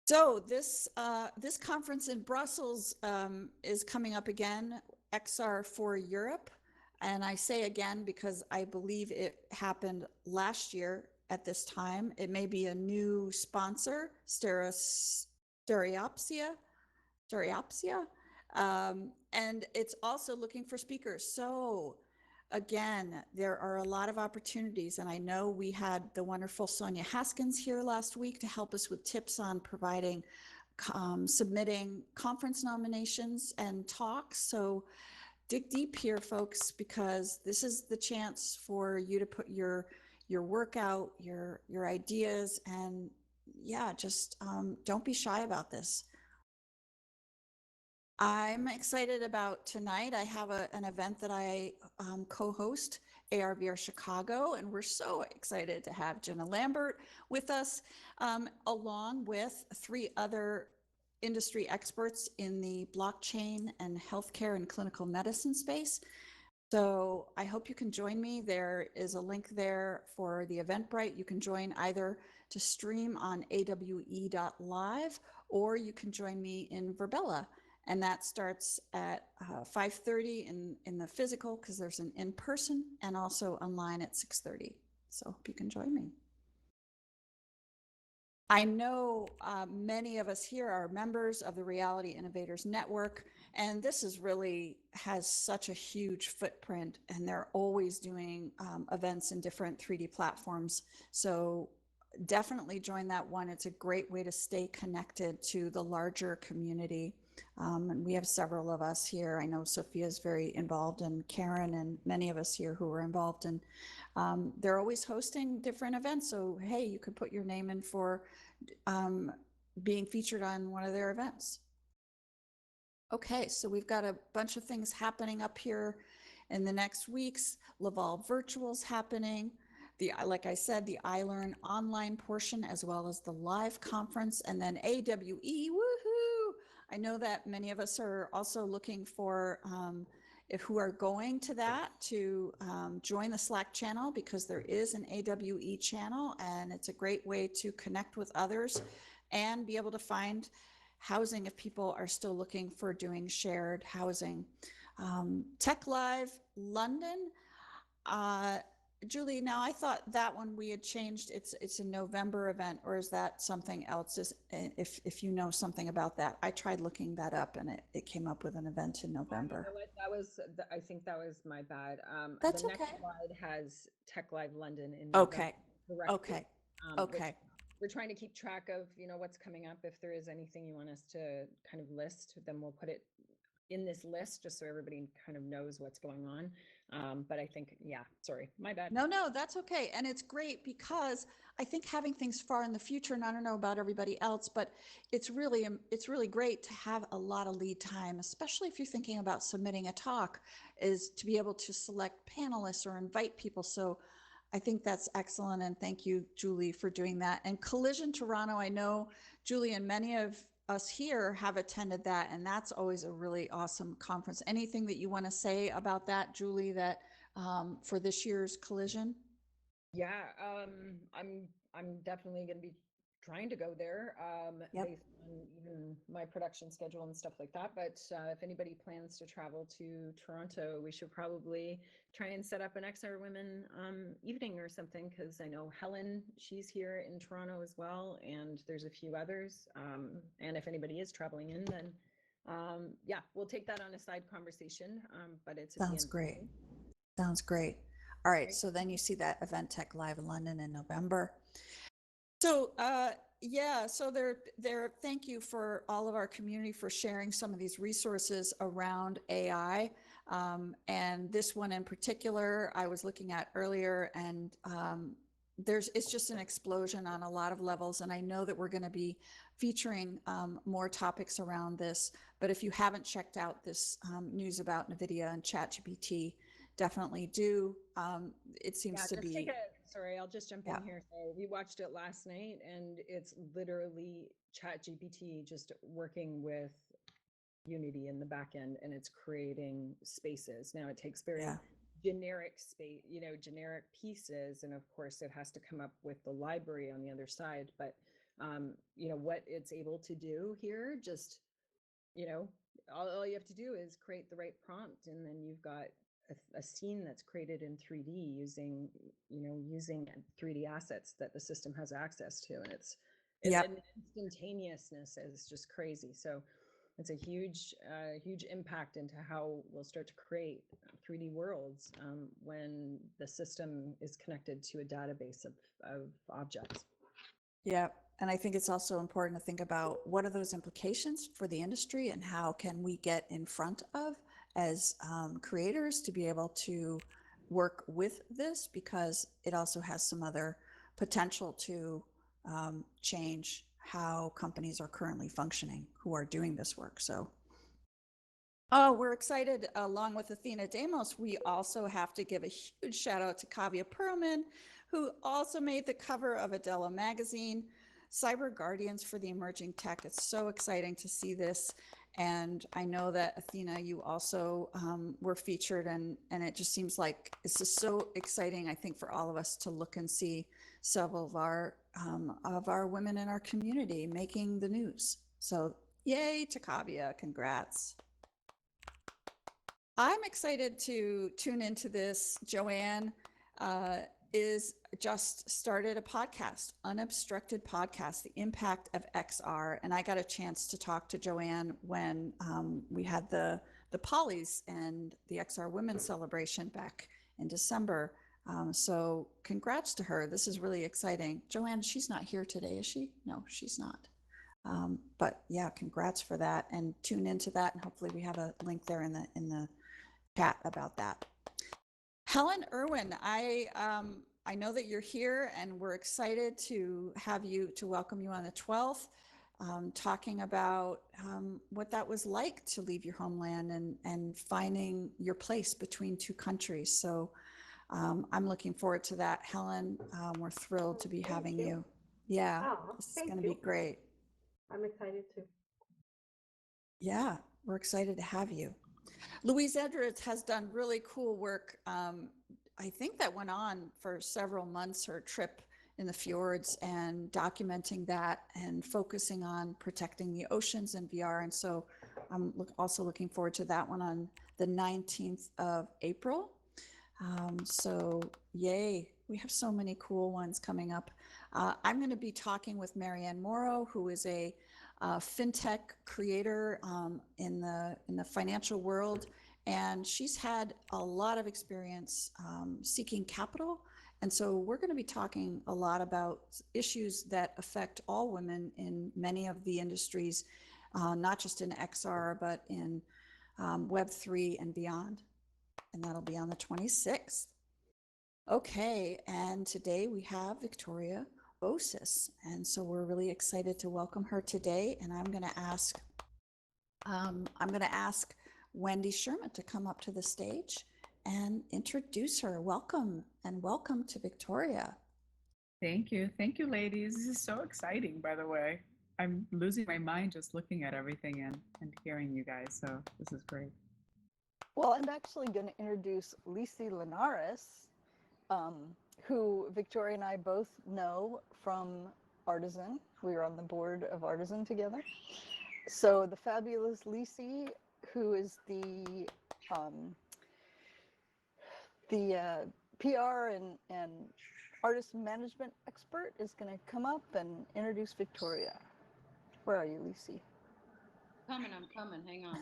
So this conference in Brussels is coming up again, XR for Europe. And I say again because I believe it happened last year at this time. It may be a new sponsor, Stereopsia, Stereopsia. And it's also looking for speakers. So again, there are a lot of opportunities. And I know we had the wonderful Sonia Haskins here last week to help us with tips on providing submitting conference nominations and talks. So dig deep here, folks, because this is the chance for you to put your work out, your ideas, and yeah, just don't be shy about this. I'm excited about tonight. I have an event that I co-host, ARVR Chicago, and we're so excited to have Jenna Lambert with us, along with three other industry experts in the blockchain and healthcare and clinical medicine space. So I hope you can join me. There is a link there for the Eventbrite. You can join either to stream on awe.live, or you can join me in Verbella. And that starts at 5:30 in the physical, because there's an in-person, and also online at 6:30. So hope you can join me. I know many of us here are members of the Reality Innovators Network, and this is really has such a huge footprint, and they're always doing events in different 3D platforms. So definitely join that one. It's a great way to stay connected to the larger community. And we have several of us here. I know Sophia is very involved, and Karen, and many of us here who are involved. And they're always hosting different events. So, hey, you could put your name in for being featured on one of their events. Okay, so we've got a bunch of things happening up here in the next weeks. Laval Virtual's happening. Like I said, the iLearn online portion, as well as the live conference, and then AWE, woohoo! I know that many of us are also looking for, if who are going to that, to join the Slack channel, because there is an AWE channel, and it's a great way to connect with others and be able to find housing if people are still looking for doing shared housing. Tech Live London, Julie, now I thought that one we had changed. It's a November event, or is that something else? If you know something about that, I tried looking that up, and it came up with an event in November. You know what? That was, I think that was my bad. That's The next okay. slide has Tech Live London in November Okay. correctly. Okay. Which Okay. we're trying to keep track of, what's coming up. If there is anything you want us to kind of list, then we'll put it in this list just so everybody kind of knows what's going on. But I think, yeah, sorry, my bad. No, that's okay. And it's great because I think having things far in the future, and I don't know about everybody else, but it's really great to have a lot of lead time, especially if you're thinking about submitting a talk, is to be able to select panelists or invite people. So I think that's excellent. And thank you, Julie, for doing that. And Collision Toronto, I know Julie and many of us here have attended that, and that's always a really awesome conference. Anything that you want to say about that, Julie, that for this year's Collision? Yeah, I'm definitely going to be trying to go there, Yep. based on even my production schedule and stuff like that. But if anybody plans to travel to Toronto, we should probably try and set up an XR Women evening or something, because I know Helen, she's here in Toronto as well, and there's a few others. And if anybody is traveling in, then yeah, we'll take that on a side conversation. But it's at the Sounds end of great. May. Sounds great. All right. Right? So then you see that Event Tech Live in London in November. So yeah, so thank you for all of our community for sharing some of these resources around AI. And this one in particular, I was looking at earlier, and it's just an explosion on a lot of levels. And I know that we're going to be featuring more topics around this. But if you haven't checked out this news about NVIDIA and ChatGPT, definitely do. It Yeah, seems to just take be, a, sorry, I'll just jump in yeah, here. So we watched it last night, and it's literally Chat GPT just working with Unity in the back end, and it's creating spaces. Now it takes very yeah. generic space, generic pieces, and of course it has to come up with the library on the other side. But what it's able to do here. Just, all you have to do is create the right prompt, and then you've got a scene that's created in 3D using 3D assets that the system has access to. And it's Yep. an instantaneousness is just crazy. So it's a huge impact into how we'll start to create 3D worlds when the system is connected to a database of objects. Yeah. And I think it's also important to think about what are those implications for the industry and how can we get in front of as creators to be able to work with this, because it also has some other potential to change how companies are currently functioning who are doing this work. So, oh, we're excited. Along with Athena Demos, we also have to give a huge shout out to Kavya Perlman, who also made the cover of Adela magazine, Cyber Guardians for the Emerging Tech. It's so exciting to see this. And I know that Athena, you also were featured, and it just seems like it's just so exciting, I think, for all of us to look and see several of our women in our community making the news. So yay to Kavya, congrats. I'm excited to tune into this. Joanne is just started a podcast, Unobstructed Podcast, The Impact of XR. And I got a chance to talk to Joanne when we had the Pollies and the XR Women's Celebration back in December. So congrats to her. This is really exciting. Joanne, she's not here today, is she? No, she's not. But yeah, congrats for that, and tune into that. And hopefully we have a link there in the chat about that. Helen Irwin, I know that you're here, and we're excited to welcome you on the 12th, talking about what that was like to leave your homeland and finding your place between two countries. So I'm looking forward to that, Helen. We're thrilled to be having you. Yeah, Oh, this is thank going to you. be great. I'm excited too. Yeah, we're excited to have you. Louise Edwards has done really cool work. I think that went on for several months, her trip in the fjords, and documenting that and focusing on protecting the oceans in VR. And so I'm also looking forward to that one on the 19th of April. So yay, we have so many cool ones coming up. I'm going to be talking with Marianne Morrow, who is a fintech creator in the financial world, and she's had a lot of experience seeking capital. And so we're going to be talking a lot about issues that affect all women in many of the industries, not just in XR, but in Web3 and beyond. And that'll be on the 26th. Okay, and today we have Victoria Bousis, and so we're really excited to welcome her today. And I'm going to ask Wendy Sherman to come up to the stage and introduce her. Welcome, and welcome to Victoria. Thank you, ladies. This is so exciting. By the way, I'm losing my mind just looking at everything and hearing you guys. So this is great. Well, I'm actually going to introduce Lisi Linares, who Victoria and I both know from Artisan. We were on the board of Artisan together. So the fabulous Lisi, who is the PR and artist management expert, is going to come up and introduce Victoria. Where are you, Lisi? I'm coming. Hang on.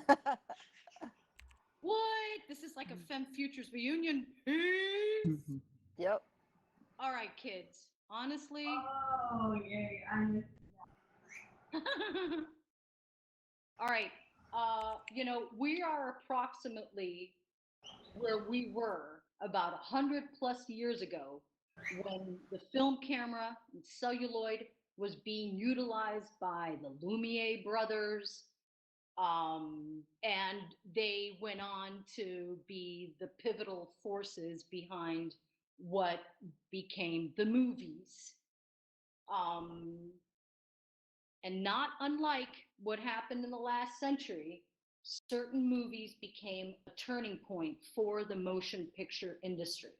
What? This is like a Femme Futures reunion. Mm-hmm. Yep. All right, kids. Honestly. Oh, yay. All right. We are approximately where we were about 100 plus years ago when the film camera and celluloid was being utilized by the Lumiere brothers. And they went on to be the pivotal forces behind what became the movies. And not unlike what happened in the last century, certain movies became a turning point for the motion picture industry.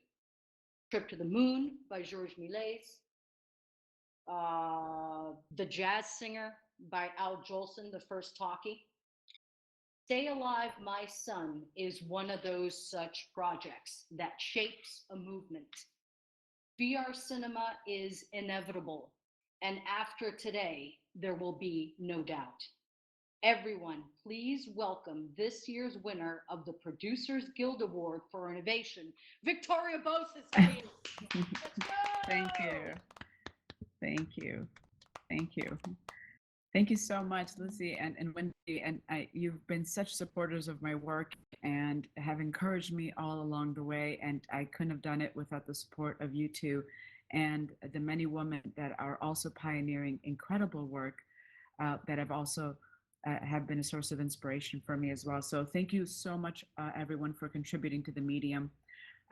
Trip to the Moon by Georges Méliès, The Jazz Singer by Al Jolson, the first talkie. Stay Alive, My Son is one of those such projects that shapes a movement. VR cinema is inevitable, and after today, there will be no doubt. Everyone, please welcome this year's winner of the Producers Guild Award for Innovation, Victoria Bousis. Let's go! Thank you. Thank you. Thank you. Thank you so much, Lizzie and Wendy. And you've been such supporters of my work and have encouraged me all along the way. And I couldn't have done it without the support of you two and the many women that are also pioneering incredible work that have also have been a source of inspiration for me as well. So thank you so much, everyone, for contributing to the medium.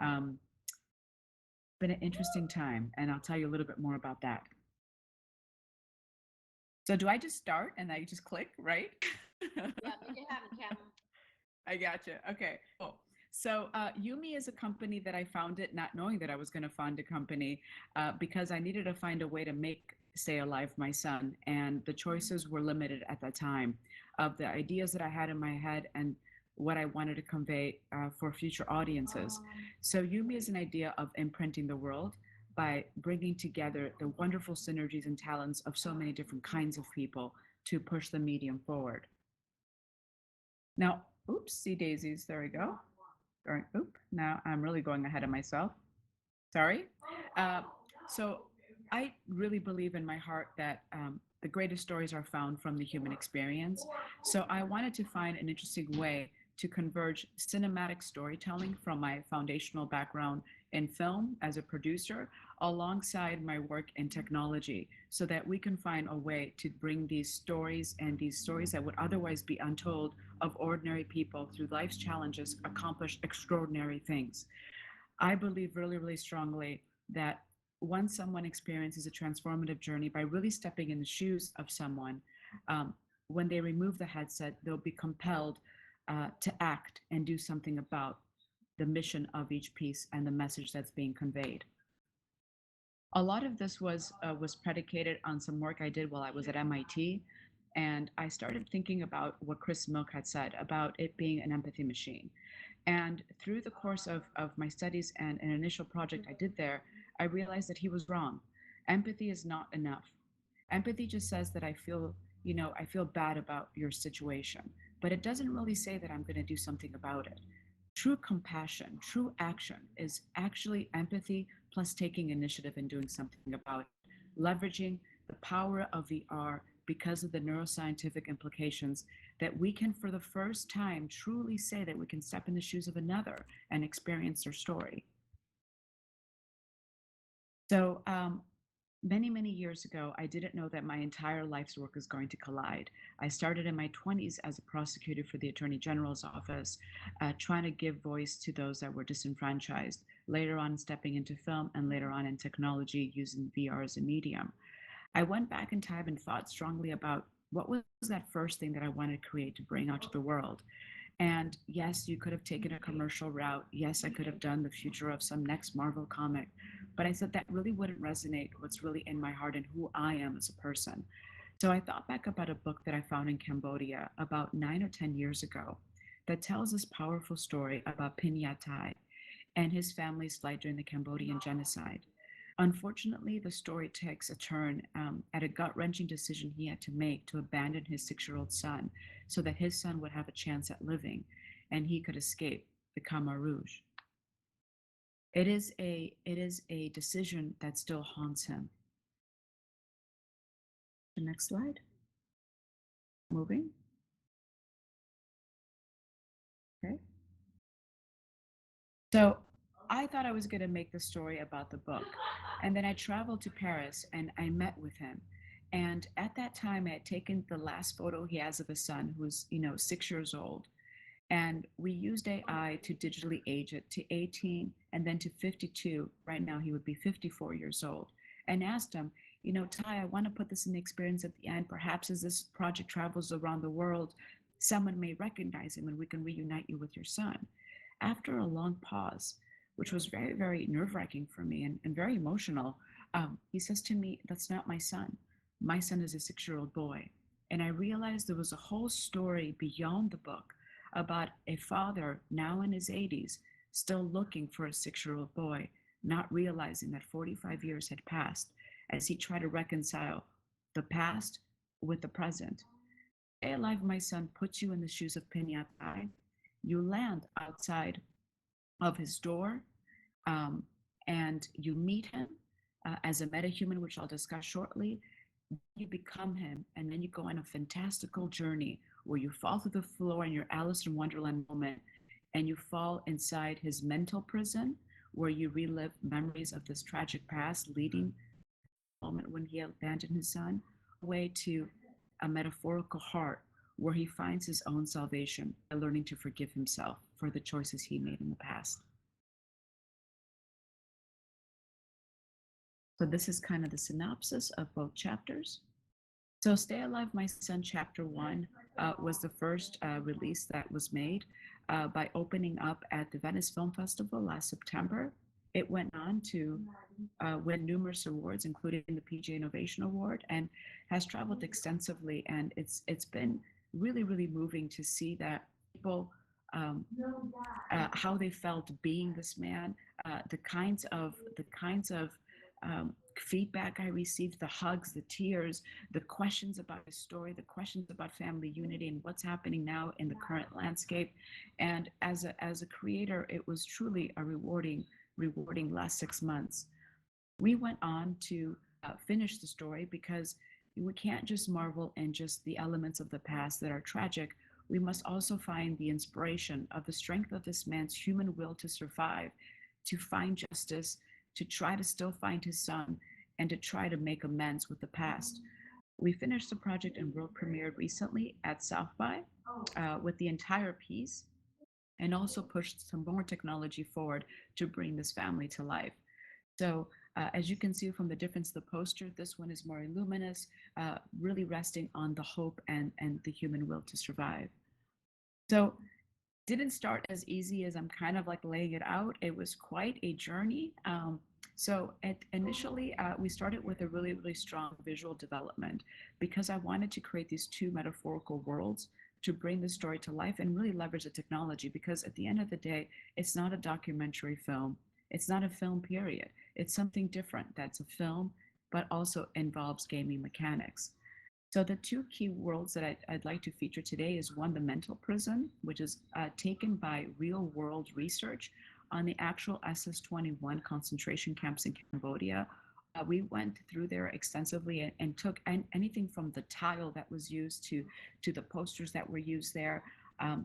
It's been an interesting time, and I'll tell you a little bit more about that. So do I just start and I just click, right? Yeah, make it happen, Cam. I gotcha. Okay, cool. So Yumi is a company that I founded not knowing that I was going to found a company because I needed to find a way to make Stay Alive My Son. And the choices were limited at that time of the ideas that I had in my head and what I wanted to convey for future audiences. So Yumi is an idea of imprinting the world by bringing together the wonderful synergies and talents of so many different kinds of people to push the medium forward. Now, oopsie daisies, there we go. All right, now I'm really going ahead of myself. Sorry. So I really believe in my heart that the greatest stories are found from the human experience. So I wanted to find an interesting way to converge cinematic storytelling from my foundational background in film as a producer alongside my work in technology so that we can find a way to bring these stories and these stories that would otherwise be untold of ordinary people through life's challenges accomplish extraordinary things. I believe really, really strongly that once someone experiences a transformative journey by really stepping in the shoes of someone, when they remove the headset, they'll be compelled to act and do something about the mission of each piece and the message that's being conveyed. A lot of this was predicated on some work I did while I was at MIT, and I started thinking about what Chris Milk had said about it being an empathy machine. And through the course of my studies and an initial project I did there, I realized that he was wrong. Empathy is not enough. Empathy just says that I feel bad about your situation, but it doesn't really say that I'm going to do something about it. True compassion, true action is actually empathy plus taking initiative and doing something about it, leveraging the power of VR because of the neuroscientific implications that we can, for the first time, truly say that we can step in the shoes of another and experience their story. So many, many years ago, I didn't know that my entire life's work was going to collide. I started in my 20s as a prosecutor for the Attorney General's office, trying to give voice to those that were disenfranchised, later on stepping into film, and later on in technology using VR as a medium. I went back in time and thought strongly about what was that first thing that I wanted to create to bring out to the world. And yes, you could have taken a commercial route. Yes, I could have done the future of some next Marvel comic. But I said that really wouldn't resonate what's really in my heart and who I am as a person. So I thought back about a book that I found in Cambodia about 9 or 10 years ago that tells this powerful story about Pinyatai and his family's flight during the Cambodian genocide. Unfortunately, the story takes a turn at a gut-wrenching decision he had to make to abandon his 6-year-old son so that his son would have a chance at living and he could escape the Khmer Rouge. It is a decision that still haunts him. The next slide. Moving. Okay. So I thought I was going to make the story about the book. And then I traveled to Paris and I met with him. And at that time, I had taken the last photo he has of his son, who's 6 years old. And we used AI to digitally age it to 18 and then to 52. Right now, he would be 54 years old. And asked him, Ty, I want to put this in the experience at the end. Perhaps as this project travels around the world, someone may recognize him and we can reunite you with your son. After a long pause, which was very, very nerve-wracking for me and very emotional, He says to me, "That's not my son. My son is a 6-year-old boy." And I realized there was a whole story beyond the book about a father now in his 80s still looking for a 6-year-old boy, not realizing that 45 years had passed as he tried to reconcile the past with the present. Stay Alive, My Son puts you in the shoes of Pinata. You land outside of his door, um, and you meet him as a metahuman, which I'll discuss shortly. You become him, and then you go on a fantastical journey where you fall through the floor in your Alice in Wonderland moment, and you fall inside his mental prison, where you relive memories of this tragic past, leading to the moment when he abandoned his son, way to a metaphorical heart where he finds his own salvation by learning to forgive himself for the choices he made in the past. So this is kind of the synopsis of both chapters. So Stay Alive, My Son, Chapter 1 was the first release that was made by opening up at the Venice Film Festival last September. It went on to win numerous awards, including the PG Innovation Award, and has traveled extensively. And it's been really, really moving to see that people, how they felt being this man, the kinds of feedback I received, the hugs, the tears, the questions about his story, the questions about family unity and what's happening now in the current landscape. And as a creator, it was truly a rewarding last 6 months. We went on to finish the story because we can't just marvel in just the elements of the past that are tragic. We must also find the inspiration of the strength of this man's human will to survive, to find justice, to try to still find his son, and to try to make amends with the past. We finished the project and world premiered recently at South by with the entire piece, and also pushed some more technology forward to bring this family to life. So as you can see from the difference of the poster, this one is more luminous, really resting on the hope and the human will to survive. So didn't start as easy as I'm kind of like laying it out. It was quite a journey. Initially, we started with a really, really strong visual development because I wanted to create these two metaphorical worlds to bring the story to life and really leverage the technology, because at the end of the day, it's not a documentary film. It's not a film, period. It's something different that's a film, but also involves gaming mechanics. So the two key worlds that I'd like to feature today is one, the mental prison, which is taken by real world research on the actual SS-21 concentration camps in Cambodia. We went through there extensively and took anything from the tile that was used to the posters that were used there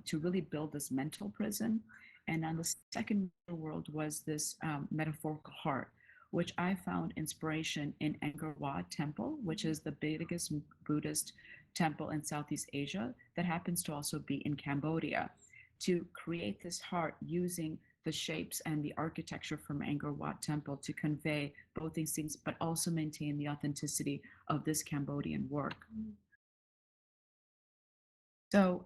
to really build this mental prison. And on the second world was this metaphorical heart, which I found inspiration in Angkor Wat Temple, which is the biggest Buddhist temple in Southeast Asia that happens to also be in Cambodia, to create this heart using the shapes and the architecture from Angkor Wat Temple to convey both these things, but also maintain the authenticity of this Cambodian work. So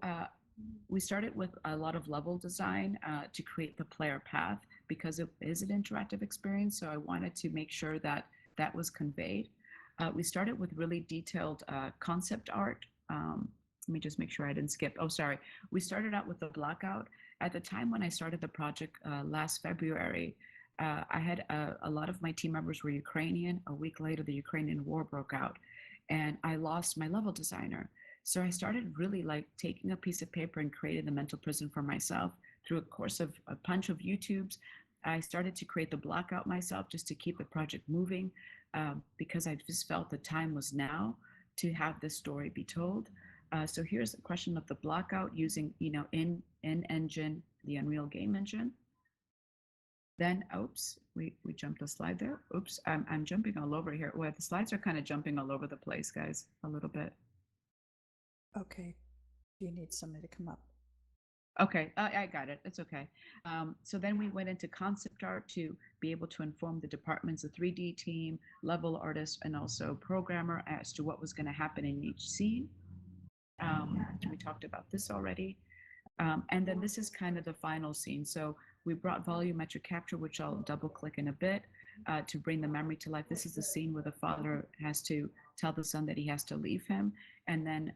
we started with a lot of level design to create the player path because it is an interactive experience. So I wanted to make sure that that was conveyed. We started with really detailed concept art. Let me just make sure I didn't skip. Oh, sorry. We started out with the blackout. At the time when I started the project last February, I had a lot of my team members were Ukrainian. A week later, the Ukrainian war broke out, and I lost my level designer. So I started really like taking a piece of paper and creating the mental prison for myself through a course of a bunch of YouTubes. I started to create the blackout myself just to keep the project moving because I just felt the time was now to have this story be told. So here's a question of the blackout using, in engine, the Unreal Game Engine. Then, oops, we jumped a slide there. Oops, I'm jumping all over here. Well, the slides are kind of jumping all over the place, guys, a little bit. Okay. You need somebody to come up. Okay, I got it. It's okay. So then we went into concept art to be able to inform the departments, the 3D team, level artist, and also programmer as to what was going to happen in each scene. We talked about this already. And then this is kind of the final scene. So we brought volumetric capture, which I'll double click in a bit. to bring the memory to life. This is the scene where the father has to tell the son that he has to leave him. And then,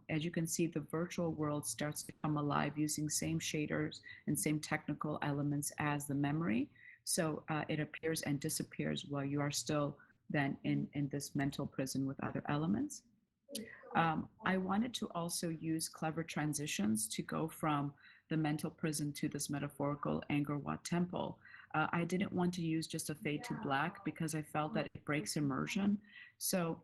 as you can see, the virtual world starts to come alive using same shaders and same technical elements as the memory. So it appears and disappears while you are still then in this mental prison with other elements. I wanted to also use clever transitions to go from the mental prison to this metaphorical Angkor Wat temple. I didn't want to use just a fade to black because I felt that it breaks immersion. So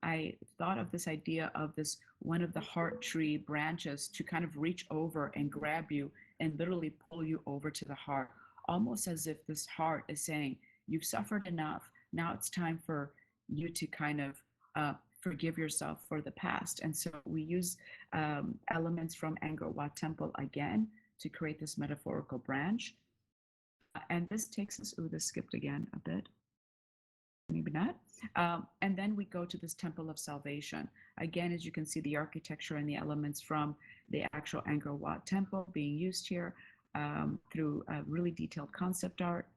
I thought of this idea of this one of the heart tree branches to kind of reach over and grab you and literally pull you over to the heart, almost as if this heart is saying, "You've suffered enough. Now it's time for you to kind of forgive yourself for the past." And so we use elements from Angkor Wat Temple again to create this metaphorical branch. And this takes us, this skipped again a bit. Maybe not. And then we go to this Temple of Salvation. Again, as you can see, the architecture and the elements from the actual Angkor Wat Temple being used here through really detailed concept art.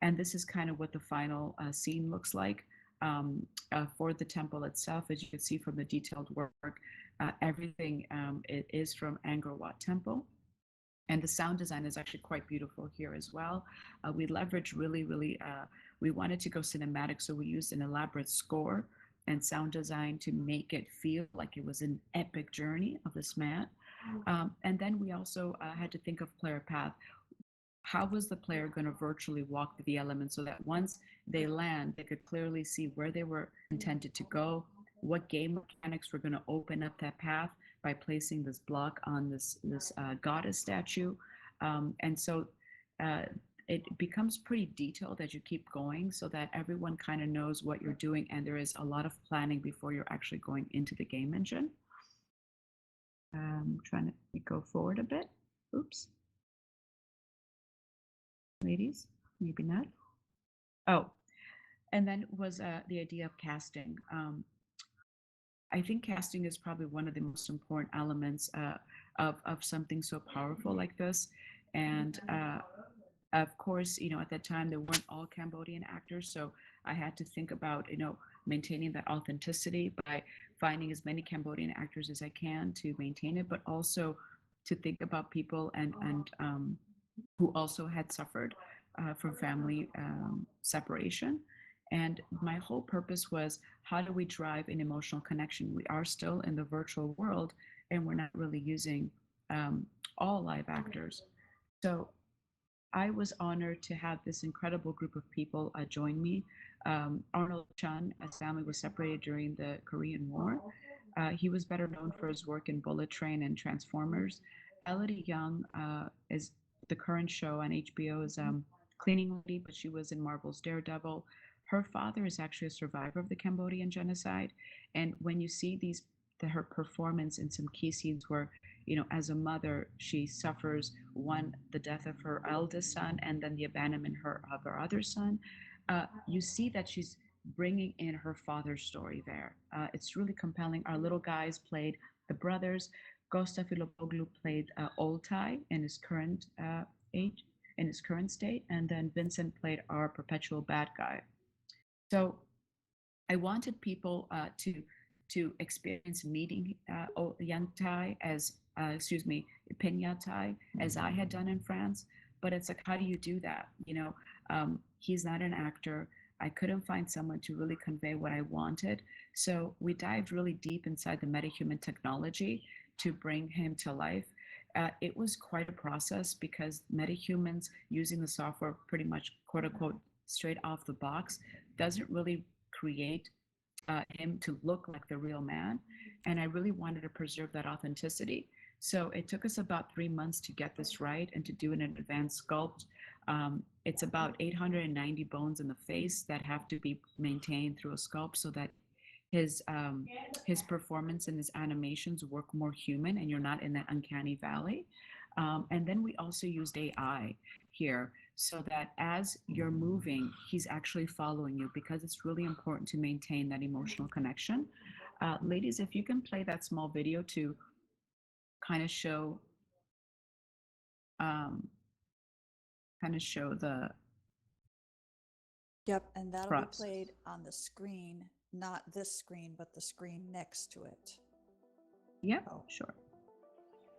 And this is kind of what the final scene looks like for the temple itself. As you can see from the detailed work, everything it is from Angkor Wat Temple. And the sound design is actually quite beautiful here as well. We leverage really, we wanted to go cinematic, so we used an elaborate score and sound design to make it feel like it was an epic journey of this man. And then we also had to think of player path. How was the player going to virtually walk through the elements so that once they land, they could clearly see where they were intended to go, what game mechanics were going to open up that path by placing this block on this goddess statue. And so it becomes pretty detailed as you keep going so that everyone kind of knows what you're doing, and there is a lot of planning before you're actually going into the game engine. Trying to go forward a bit. Oops. Ladies, maybe not. Oh, and then was the idea of casting. I think casting is probably one of the most important elements of something so powerful like this. And of course, at that time, there weren't all Cambodian actors. So I had to think about, maintaining that authenticity by finding as many Cambodian actors as I can to maintain it, but also to think about people and who also had suffered from family separation. And my whole purpose was, how do we drive an emotional connection? We are still in the virtual world, and we're not really using all live actors. So I was honored to have this incredible group of people join me. Arnold Chun, his family was separated during the Korean War. He was better known for his work in Bullet Train and Transformers. Elodie Young is the current show on HBO is Cleaning Lady, but she was in Marvel's Daredevil. Her father is actually a survivor of the Cambodian genocide. And when you see her performance in some key scenes where, as a mother, she suffers the death of her eldest son and then the abandonment of her other son, you see that she's bringing in her father's story there. It's really compelling. Our little guys played the brothers. Gosta Filopoglu played Old Tai in his current age, in his current state, and then Vincent played our perpetual bad guy. So I wanted people to experience meeting Yang Tai as, Penya Tai, as I had done in France. But it's like, how do you do that? He's not an actor. I couldn't find someone to really convey what I wanted. So we dived really deep inside the metahuman technology to bring him to life. It was quite a process because metahumans using the software pretty much, quote unquote, straight off the box doesn't really create him to look like the real man. And I really wanted to preserve that authenticity. So it took us about 3 months to get this right and to do an advanced sculpt. It's about 890 bones in the face that have to be maintained through a sculpt so that his performance and his animations work more human and you're not in that uncanny valley. And then we also used AI here so that as you're moving, he's actually following you because it's really important to maintain that emotional connection. Ladies, if you can play that small video to kind of show the Yep, and that'll be props. played on the screen, not this screen, but the screen next to it. Yep, Oh. sure.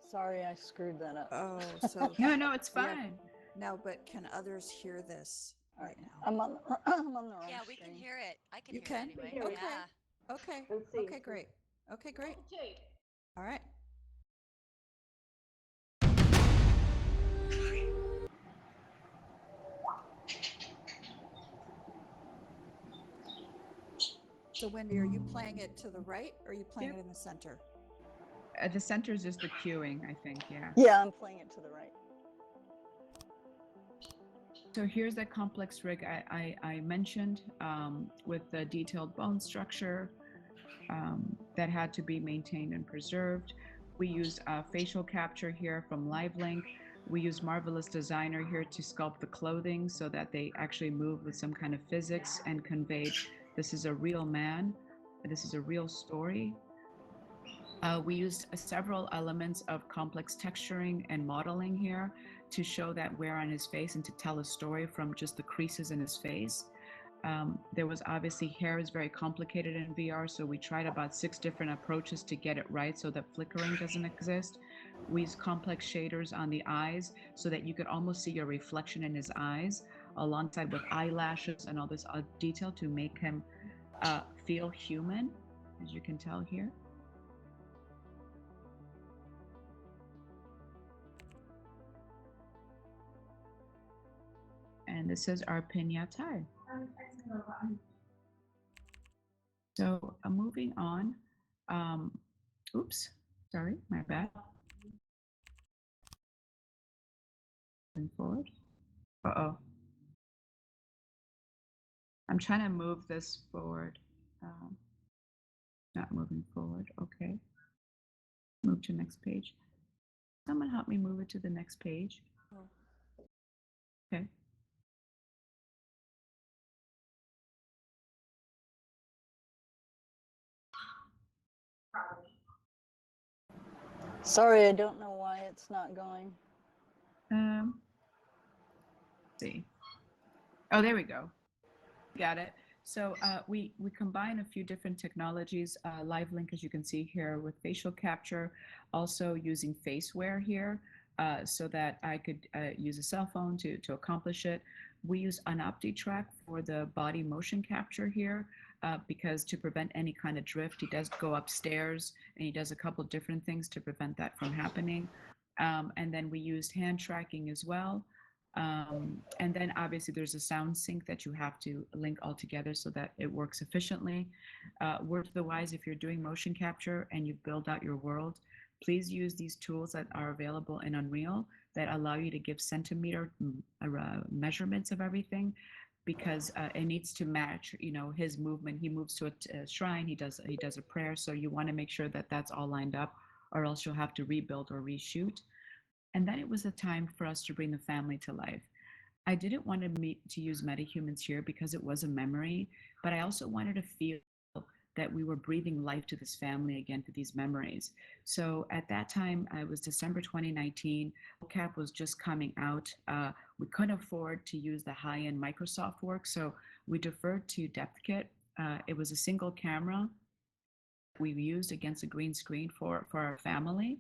Sorry, I screwed that up. Oh, so No, it's Yeah. fine. now, but can others hear this All right right. now? I'm on I'm on the wrong Yeah, we can screen. hear it. I can You hear can? it anyway. hear it. Okay. Yeah. Okay. Let's see. Okay, great. Okay, great. Roll the tape. All right. So Wendy, are you playing it to the right or are you playing Yep. it in the center? The center is just the cueing, I think. Yeah. Yeah, I'm playing it to the right. So here's that complex rig I mentioned with the detailed bone structure that had to be maintained and preserved. We used facial capture here from LiveLink. We used Marvelous Designer here to sculpt the clothing so that they actually moved with some kind of physics and conveyed this is a real man, this is a real story. We used several elements of complex texturing and modeling here to show that wear on his face and to tell a story from just the creases in his face. There was obviously hair is very complicated in VR, so we tried about 6 different approaches to get it right so that flickering doesn't exist. We used complex shaders on the eyes so that you could almost see your reflection in his eyes, alongside with eyelashes and all this detail to make him feel human, as you can tell here. And this is our pinata. So moving on. Oops, sorry, my bad. Moving forward. Uh-oh. I'm trying to move this forward. Not moving forward. Okay. Move to next page. Someone help me move it to the next page. Okay. Sorry, I don't know why it's not going. Let's see. Oh, there we go. Got it. So we combine a few different technologies, LiveLink, as you can see here, with facial capture, also using faceware here, so that I could use a cell phone to accomplish it. We use an OptiTrack for the body motion capture here, because to prevent any kind of drift, he does go upstairs and he does a couple different things to prevent that from happening. And then we used hand tracking as well. And then obviously there's a sound sync that you have to link all together so that it works efficiently. Word to the wise, if you're doing motion capture and you build out your world, please use these tools that are available in Unreal that allow you to give centimeter measurements of everything, because it needs to match, his movement. He moves to a shrine, he does a prayer, so you want to make sure that that's all lined up, or else you'll have to rebuild or reshoot. And then it was a time for us to bring the family to life. I didn't want to use metahumans here because it was a memory, but I also wanted to feel that we were breathing life to this family again through these memories. So at that time, it was December 2019, OCAP was just coming out. We couldn't afford to use the high-end Microsoft work, so we deferred to DepthKit. It was a single camera we used against a green screen for our family.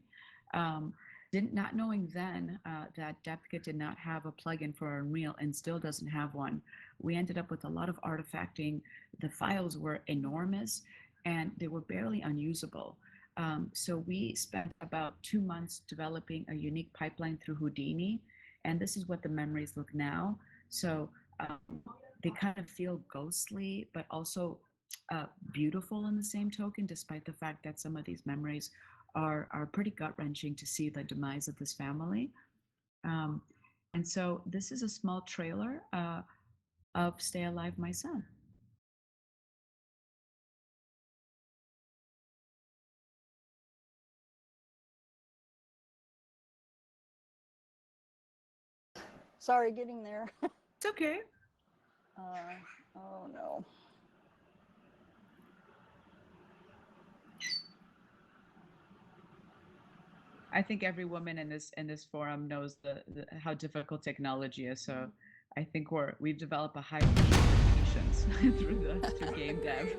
Not knowing then that DepthKit did not have a plugin for Unreal and still doesn't have one, we ended up with a lot of artifacting. The files were enormous and they were barely unusable. So we spent about 2 months developing a unique pipeline through Houdini, and this is what the memories look now. So they kind of feel ghostly, but also beautiful in the same token, despite the fact that some of these memories are pretty gut-wrenching to see the demise of this family. And so this is a small trailer of Stay Alive, My Son. Sorry, getting there. It's okay. Oh no. I think every woman in this forum knows how difficult technology is. So I think we've developed a high lessons through game dev.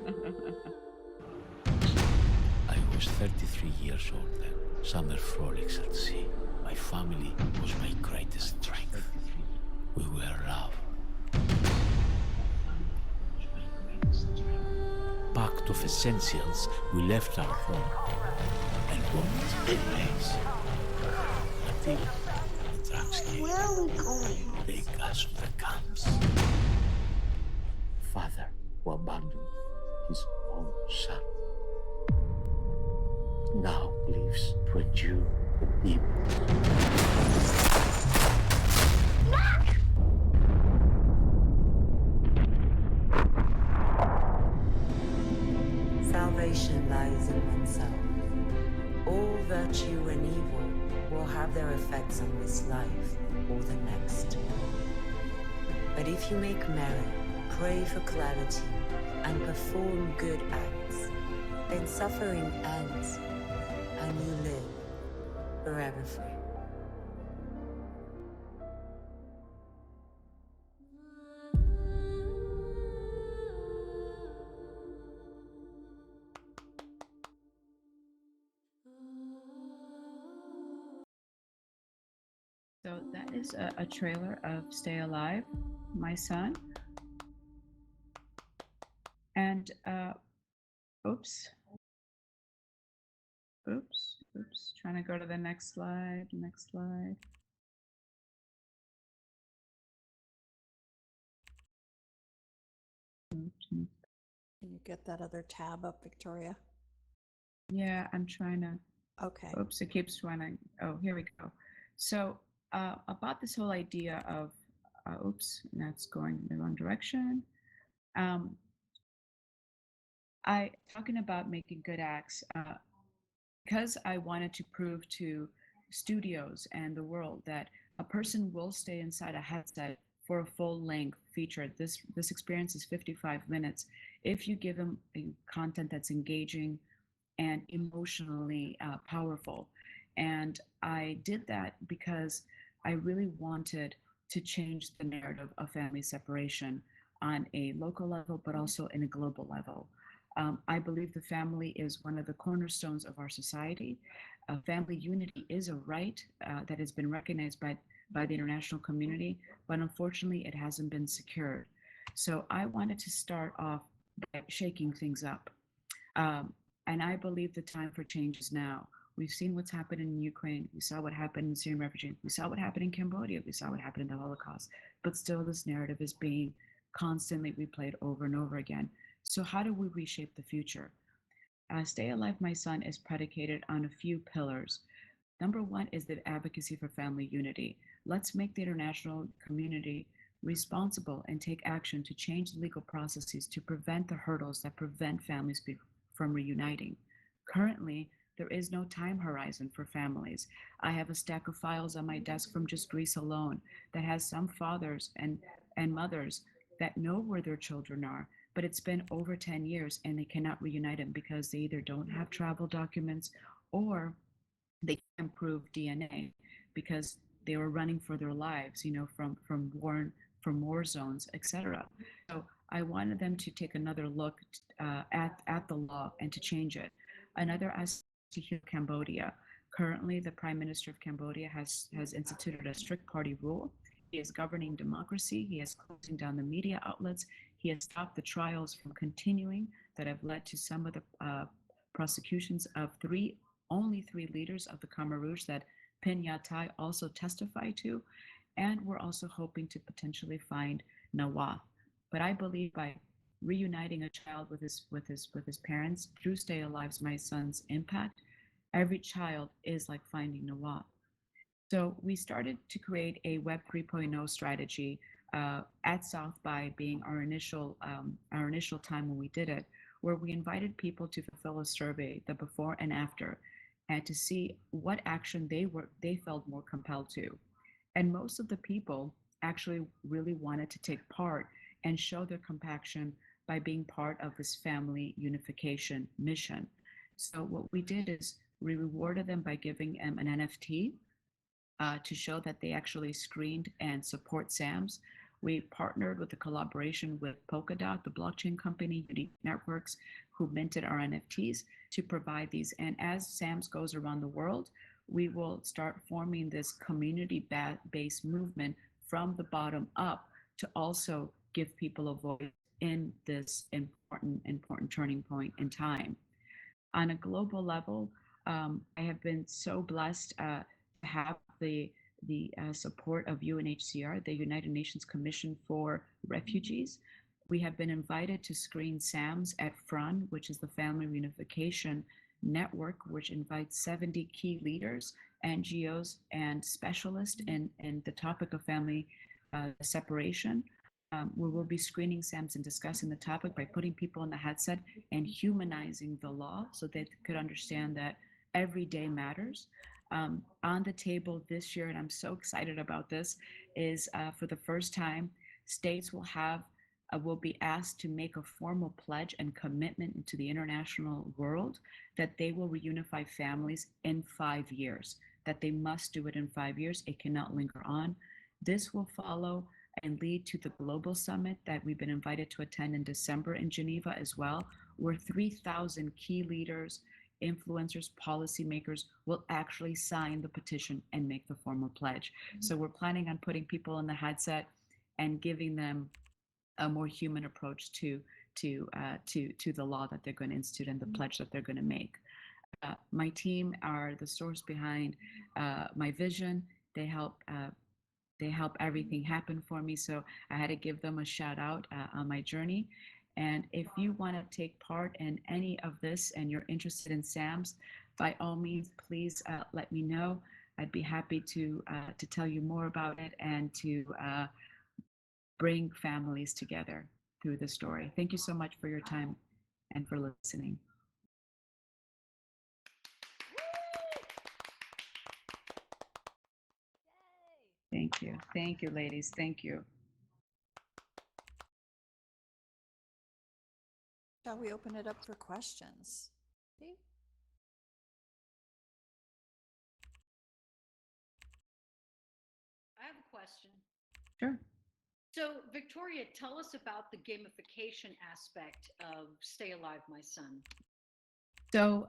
I was 33 years old then. Summer frolics at sea. My family was my greatest strength. We were love. Packed of essentials, we left our home and walked a place until the trucks came. Where are we going? Take us to the camps. Father who abandoned his own son now lives to endure the people. Salvation lies in oneself. All virtue and evil will have their effects on this life or the next. But if you make merit, pray for clarity, and perform good acts, then suffering ends, and you live forever free. So that is a trailer of Stay Alive, My Son. And oops, trying to go to the next slide, Can you get that other tab up, Victoria? Yeah, I'm trying to, Okay. oops, it keeps running. Oh, here we go. So about this whole idea of, oops, that's going in the wrong direction. Talking about making good acts, because I wanted to prove to studios and the world that a person will stay inside a headset for a full-length feature. This experience is 55 minutes. If you give them a content that's engaging and emotionally powerful. And I did that because I really wanted to change the narrative of family separation on a local level, but also in a global level. I believe the family is one of the cornerstones of our society. Family unity is a right that has been recognized by the international community, but unfortunately it hasn't been secured. So I wanted to start off by shaking things up. And I believe the time for change is now. We've seen what's happened in Ukraine. We saw what happened in Syrian refugees. We saw what happened in Cambodia. We saw what happened in the Holocaust. But still, this narrative is being constantly replayed over and over again. So how do we reshape the future? Stay Alive, My Son is predicated on a few pillars. Number one is the advocacy for family unity. Let's make the international community responsible and take action to change the legal processes to prevent the hurdles that prevent families from reuniting. Currently, there is no time horizon for families. I have a stack of files on my desk from just Greece alone that has some fathers and mothers that know where their children are, but it's been over 10 years and they cannot reunite them because they either don't have travel documents or they can't prove DNA because they were running for their lives, from war zones, etc. So I wanted them to take another look at the law and to change it. Another aspect here, Cambodia. Currently, the Prime Minister of Cambodia has instituted a strict party rule. He is governing democracy. He is closing down the media outlets. He has stopped the trials from continuing that have led to some of the prosecutions of only three leaders of the Khmer Rouge that Pin Yatai also testified to. And we're also hoping to potentially find Nawaf. But I believe by reuniting a child with his parents through Stay Alive's My Son's impact, every child is like finding Nawaf. So we started to create a Web 3.0 strategy at South by being our initial time when we did it, where we invited people to fulfill a survey, the before and after, and to see what action they felt more compelled to. And most of the people actually really wanted to take part and show their compassion by being part of this family unification mission. So what we did is we rewarded them by giving them an NFT to show that they actually screened and support SAMS. We partnered with a collaboration with Polkadot, the blockchain company, Unique Networks, who minted our NFTs to provide these. And as SAMS goes around the world, we will start forming this community-based movement from the bottom up to also give people a voice in this important turning point in time. On a global level, I have been so blessed to have the support of UNHCR, the United Nations Commission for Refugees. We have been invited to screen SAMS at FRUN, which is the Family Reunification Network, which invites 70 key leaders, NGOs, and specialists in the topic of family separation. We will be screening SAMS and discussing the topic by putting people in the headset and humanizing the law so they could understand that every day matters. On the table this year, and I'm so excited about this, is for the first time, states will be asked to make a formal pledge and commitment into the international world that they will reunify families in 5 years, that they must do it in 5 years. It cannot linger on. This will follow and lead to the global summit that we've been invited to attend in December in Geneva as well, where 3,000 key leaders, influencers, policymakers will actually sign the petition and make the formal pledge. So we're planning on putting people in the headset and giving them a more human approach to the law that they're going to institute and the pledge that they're going to make. My team are the source behind my vision. They help everything happen for me. So I had to give them a shout out on my journey. And if you want to take part in any of this and you're interested in SAMS, by all means, please let me know. I'd be happy to tell you more about it and to bring families together through the story. Thank you so much for your time and for listening. Thank you. Thank you, ladies. Thank you. Shall we open it up for questions? Steve? I have a question. Sure. So, Victoria, tell us about the gamification aspect of Stay Alive, My Son. So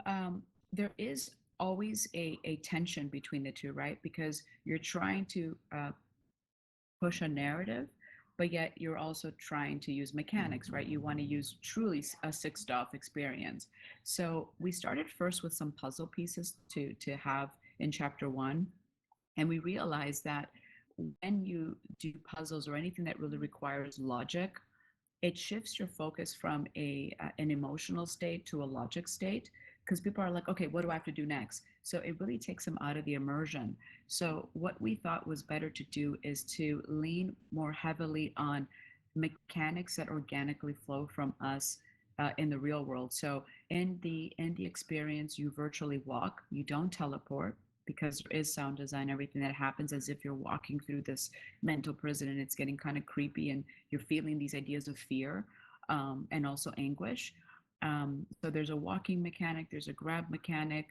there is always a tension between the two, right? Because you're trying to push a narrative, but yet you're also trying to use mechanics, right? You want to use truly a 6DOF experience. So we started first with some puzzle pieces to have in chapter 1. And we realized that when you do puzzles or anything that really requires logic, it shifts your focus from an emotional state to a logic state, because people are like, okay, what do I have to do next? So it really takes them out of the immersion. So what we thought was better to do is to lean more heavily on mechanics that organically flow from us in the real world. So in the experience, you virtually walk, you don't teleport, because there is sound design, everything that happens as if you're walking through this mental prison, and it's getting kind of creepy, and you're feeling these ideas of fear and also anguish. So there's a walking mechanic, there's a grab mechanic,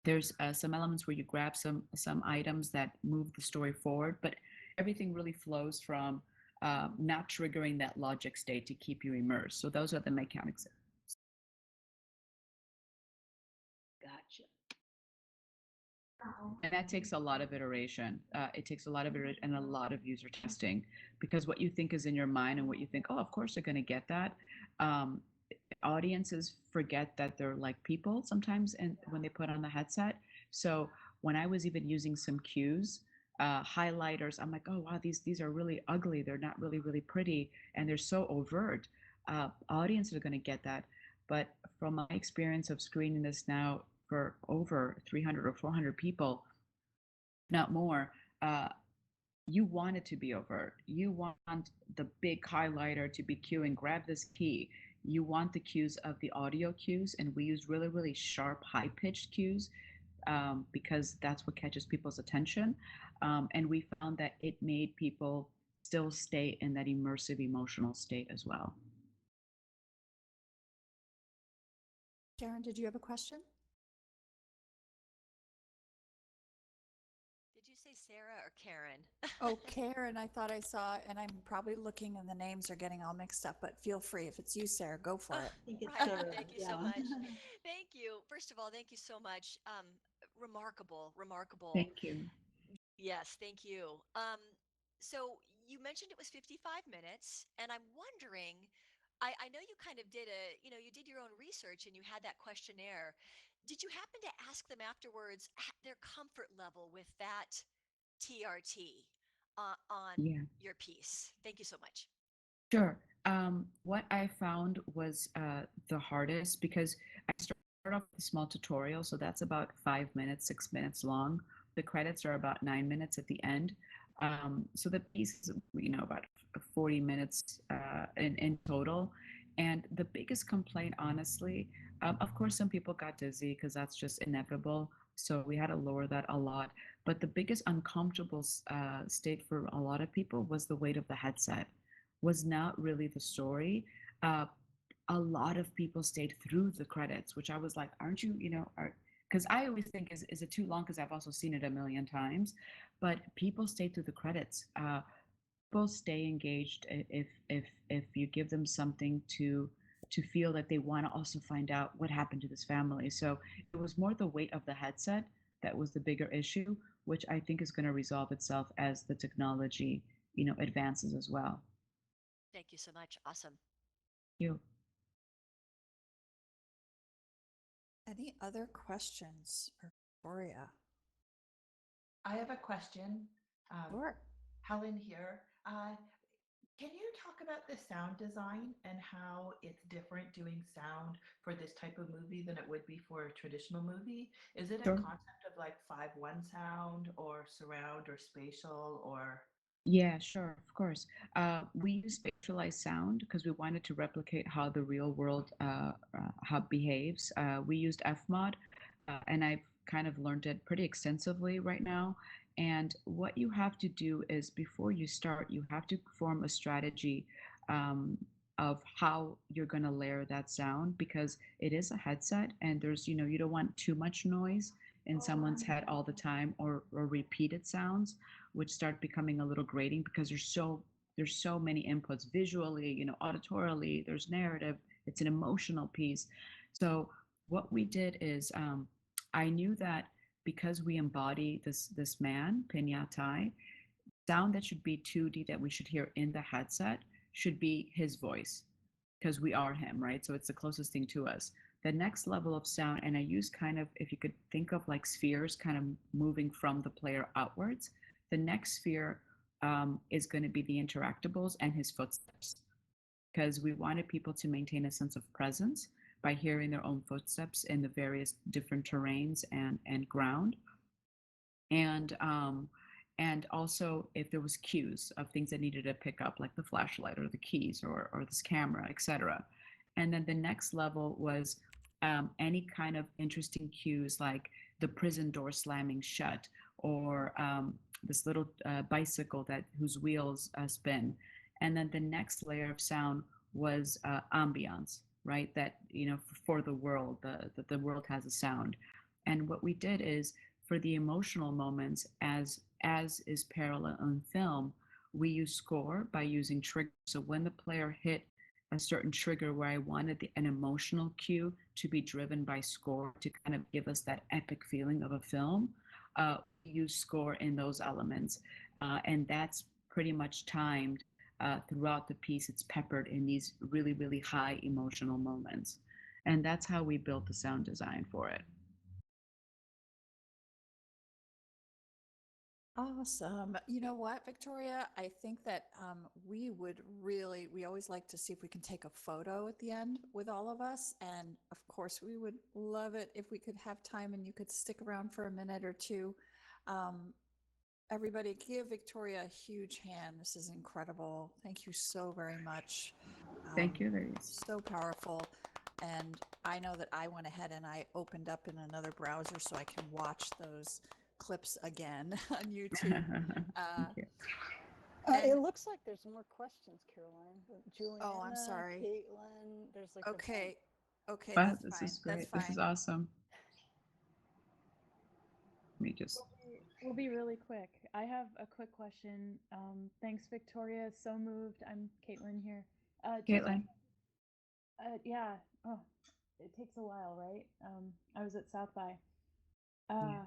there's some elements where you grab some items that move the story forward, but everything really flows from not triggering that logic state to keep you immersed. So those are the mechanics. Gotcha. And that takes a lot of iteration. It takes a lot of iteration and a lot of user testing, because what you think is in your mind and what you think, oh, of course they're going to get that. Audiences forget that they're like people sometimes, and when they put on the headset. So when I was even using some cues, highlighters, I'm like, oh wow, these are really ugly. They're not really pretty, and they're so overt. Audiences are going to get that. But from my experience of screening this now for over 300 or 400 people, not more, you want it to be overt. You want the big highlighter to be cueing, grab this key. You want the cues of the audio cues, and we use really sharp, high-pitched cues because that's what catches people's attention. And we found that it made people still stay in that immersive emotional state as well. Sharon, did you have a question? Did you say Sarah or Karen? Oh, Karen, I thought I saw, and I'm probably looking and the names are getting all mixed up, but feel free. If it's you, Sarah, go for it. I think it's Right. Sarah. Thank you so much. Thank you. First of all, thank you so much. Remarkable, remarkable. Thank you. Yes, thank you. So you mentioned it was 55 minutes, and I'm wondering, I know you kind of did you did your own research and you had that questionnaire. Did you happen to ask them afterwards their comfort level with that TRT on Yeah. your piece? Thank you so much. Sure. What I found was the hardest because I started off with a small tutorial, so that's about 5 minutes, 6 minutes long. The credits are about 9 minutes at the end. So the piece is, about 40 minutes in total. And the biggest complaint, honestly, of course, some people got dizzy because that's just inevitable. So we had to lower that a lot. But the biggest uncomfortable state for a lot of people was the weight of the headset was not really the story. Uh, a lot of people stayed through the credits, which I was like, aren't you, because I always think, is it too long? Because I've also seen it a million times, but people stay through the credits. People stay engaged if you give them something to feel that they want to also find out what happened to this family. So it was more the weight of the headset that was the bigger issue, which I think is going to resolve itself as the technology, advances as well. Thank you so much. Awesome. You. Any other questions for Victoria? I have a question. Sure. Helen here. Can you talk about the sound design and how it's different doing sound for this type of movie than it would be for a traditional movie? Is it a Sure. concept of like 5.1 sound or surround or spatial or? Yeah, sure, of course. We use spatialized sound because we wanted to replicate how the real world how it behaves. We used FMOD, and I've kind of learned it pretty extensively right now. And what you have to do is before you start, you have to form a strategy um, of how you're going to layer that sound because it is a headset, and you don't want too much noise in someone's head all the time or repeated sounds which start becoming a little grating because there's so many inputs visually, auditorily, there's narrative, it's an emotional piece. So what we did is I knew that because we embody this man, Pinyatai, sound that should be 2D that we should hear in the headset should be his voice because we are him, right? So it's the closest thing to us. The next level of sound, and I use kind of, if you could think of like spheres kind of moving from the player outwards, the next sphere is going to be the interactables and his footsteps because we wanted people to maintain a sense of presence by hearing their own footsteps in the various different terrains and ground. And also if there was cues of things that needed to pick up, like the flashlight or the keys or this camera, etc. And then the next level was any kind of interesting cues like the prison door slamming shut or this little bicycle whose wheels spin. And then the next layer of sound was ambiance, right? That, for the world, the world has a sound. And what we did is for the emotional moments, as is parallel in film, we use score by using triggers. So when the player hit a certain trigger where I wanted an emotional cue to be driven by score to kind of give us that epic feeling of a film, we use score in those elements. And that's pretty much timed throughout the piece. It's peppered in these really, really high emotional moments. And that's how we built the sound design for it. Awesome. You know what, Victoria? I think that we always like to see if we can take a photo at the end with all of us. And of course, we would love it if we could have time and you could stick around for a minute or two. Everybody, give Victoria a huge hand. This is incredible. Thank you so very much. Thank you, ladies. So powerful. And I know that I went ahead and I opened up in another browser so I can watch those clips again on YouTube. Thank you. It looks like there's more questions, Caroline. Juliana, Oh, I'm sorry. Caitlin, there's like Okay. Okay, Wow, that's this fine. is great. That's This is fine. awesome. Let me just We'll be really quick. I have a quick question. Thanks, Victoria. So moved. I'm Caitlin here. Just Caitlin. yeah. Oh, it takes a while, right? I was at South by. Yeah.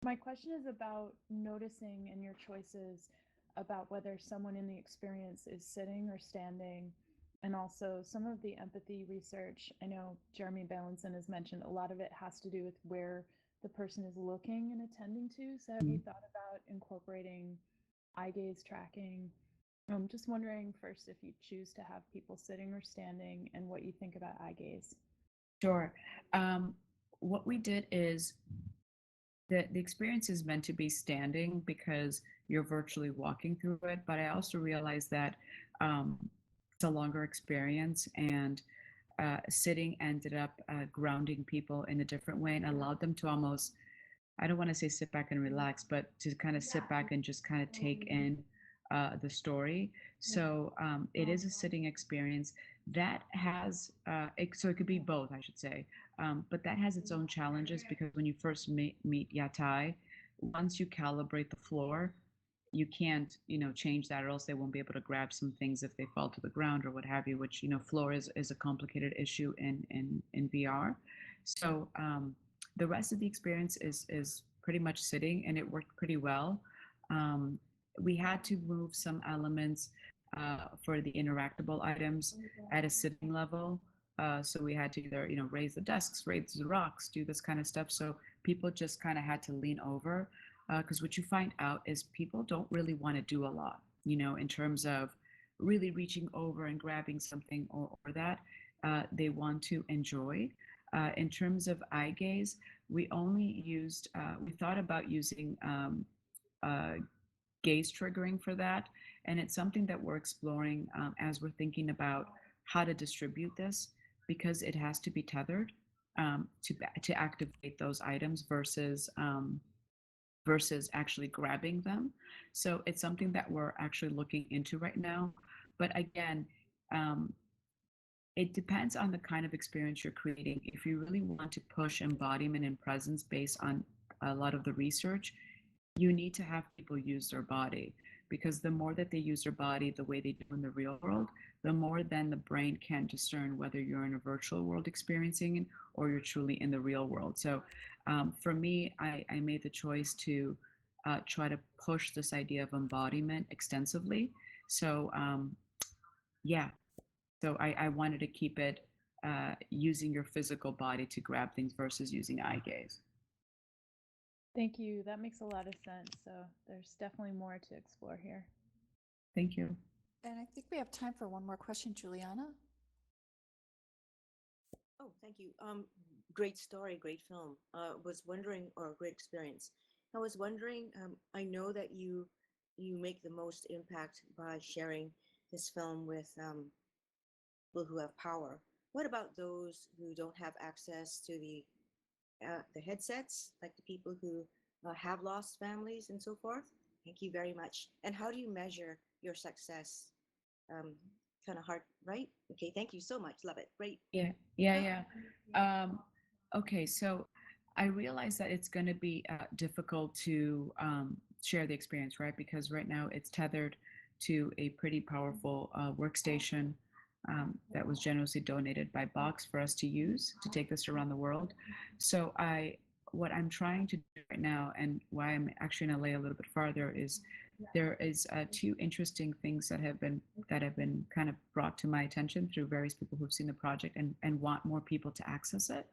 My question is about noticing in your choices about whether someone in the experience is sitting or standing, and also some of the empathy research. I know Jeremy Ballinson has mentioned a lot of it has to do with where the person is looking and attending to. So have you thought about incorporating eye gaze tracking? I'm just wondering first if you choose to have people sitting or standing and what you think about eye gaze. Sure. What we did is the experience is meant to be standing because you're virtually walking through it, but I also realized that um, it's a longer experience, and sitting ended up grounding people in a different way and allowed them to almost, I don't want to say sit back and relax, but to kind of sit back and just kind of take in the story. So it is a sitting experience that has, so it could be both, I should say. But that has its own challenges because when you first meet Yatai, once you calibrate the floor, you can't, change that, or else they won't be able to grab some things if they fall to the ground or what have you, which, floor is a complicated issue in VR. So the rest of the experience is pretty much sitting, and it worked pretty well. We had to move some elements for the interactable items at a sitting level. So we had to either, raise the desks, raise the rocks, do this kind of stuff. So people just kind of had to lean over, because what you find out is people don't really want to do a lot, in terms of really reaching over and grabbing something or that. They want to enjoy. In terms of eye gaze, we thought about using gaze triggering for that. And it's something that we're exploring as we're thinking about how to distribute this, because it has to be tethered to activate those items versus actually grabbing them. So it's something that we're actually looking into right now. But again, it depends on the kind of experience you're creating. If you really want to push embodiment and presence based on a lot of the research, you need to have people use their body, because the more that they use their body the way they do in the real world, the more then the brain can discern whether you're in a virtual world experiencing it or you're truly in the real world. So for me, I made the choice to try to push this idea of embodiment extensively. So yeah, so I wanted to keep it using your physical body to grab things versus using eye gaze. Thank you. That makes a lot of sense. So there's definitely more to explore here. Thank you. And I think we have time for one more question, Juliana. Oh, thank you. Great story, great film. Was wondering, or great experience. I was wondering. I know that you make the most impact by sharing this film with people who have power. What about those who don't have access to the headsets, like the people who have lost families and so forth? Thank you very much. And how do you measure your success? Kind of hard, right? Okay, thank you so much. Love it. Great. Yeah. Okay, so I realize that it's going to be difficult to share the experience, right? Because right now it's tethered to a pretty powerful workstation that was generously donated by Box for us to use to take this around the world. So what I'm trying to do right now, and why I'm actually going to lay a little bit farther, is there is two interesting things that have been kind of brought to my attention through various people who've seen the project and want more people to access it,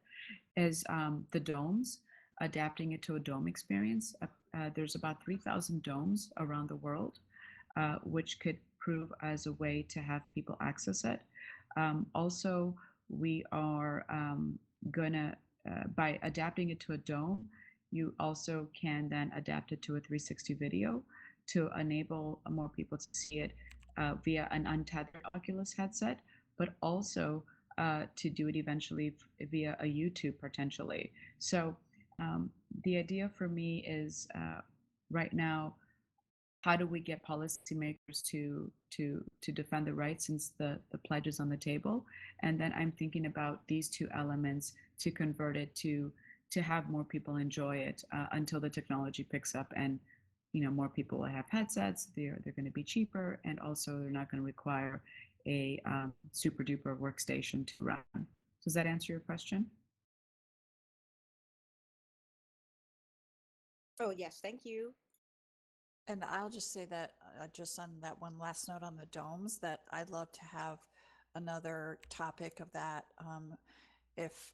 is the domes, adapting it to a dome experience. There's about 3,000 domes around the world, which could prove as a way to have people access it. Also, we are gonna, by adapting it to a dome, you also can then adapt it to a 360 video to enable more people to see it via an untethered Oculus headset, but also to do it eventually via a YouTube potentially. So the idea for me is right now, how do we get policymakers to defend the rights, since the pledge is on the table? And then I'm thinking about these two elements to convert it to to have more people enjoy it until the technology picks up and more people will have headsets. They're going to be cheaper, and also they're not going to require a super duper workstation to run. Does that answer your question? Oh, yes, thank you. And I'll just say that, just on that one last note on the domes, that I'd love to have another topic of that, if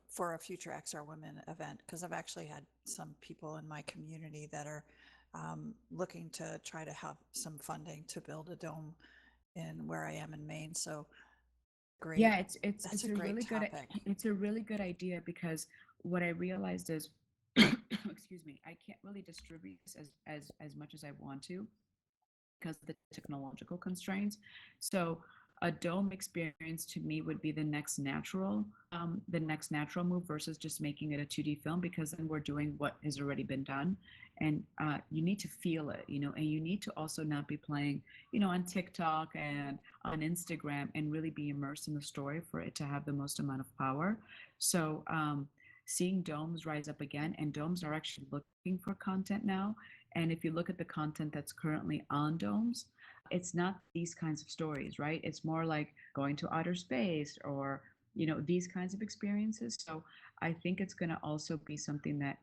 for a future XR Women event, because I've actually had some people in my community that are looking to try to have some funding to build a dome in where I am in Maine. So great. Yeah, That's it's a a great really good topic. it's a really good idea, because what I realized is excuse me, I can't really distribute this as much as I want to because of the technological constraints. So a dome experience to me would be the next natural move versus just making it a 2D film, because then we're doing what has already been done, and you need to feel it, and you need to also not be playing, on TikTok and on Instagram, and really be immersed in the story for it to have the most amount of power. So seeing domes rise up again, and domes are actually looking for content now. And if you look at the content that's currently on domes, it's not these kinds of stories, right? It's more like going to outer space or, these kinds of experiences. So I think it's going to also be something that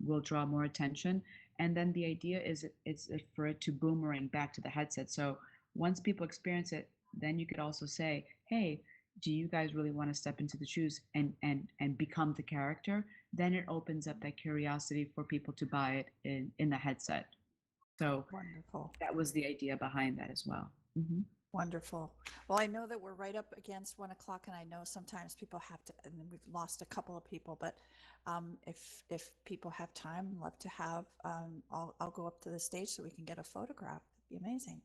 will draw more attention. And then the idea is it's for it to boomerang back to the headset. So once people experience it, then you could also say, hey, do you guys really want to step into the shoes and become the character? Then it opens up that curiosity for people to buy it in the headset. So Wonderful. that was the idea behind that as well. Mm-hmm. Wonderful. Well, I know that we're right up against 1 o'clock, and I know sometimes people have to, and we've lost a couple of people, but if people have time, love to have, I'll go up to the stage so we can get a photograph. It'd be amazing.